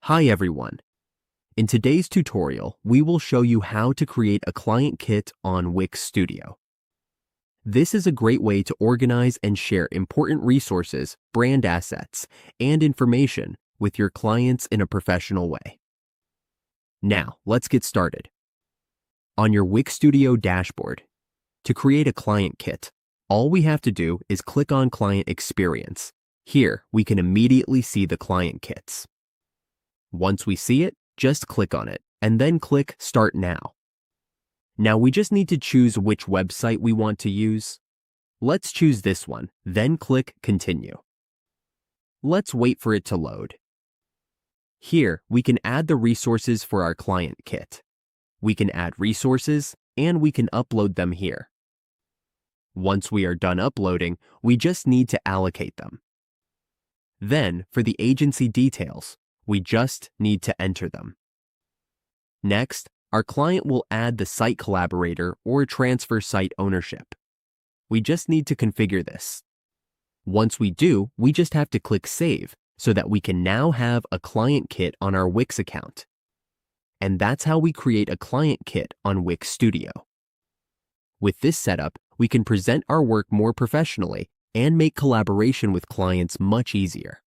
Hi everyone. In today's tutorial, we will show you how to create a client kit on Wix Studio. This is a great way to organize and share important resources, brand assets, and information with your clients in a professional way. Now, let's get started. On your Wix Studio dashboard, to create a client kit, all we have to do is click on Client Experience. Here, we can immediately see the client kits. Once we see it, just click on it, and then click Start Now. Now we just need to choose which website we want to use. Let's choose this one, then click Continue. Let's wait for it to load. Here, we can add the resources for our client kit. We can add resources, and we can upload them here. Once we are done uploading, we just need to allocate them. Then, for the agency details, we just need to enter them. Next, our client will add the site collaborator or transfer site ownership. We just need to configure this. Once we do, we just have to click Save so that we can now have a client kit on our Wix account. And that's how we create a client kit on Wix Studio. With this setup, we can present our work more professionally and make collaboration with clients much easier.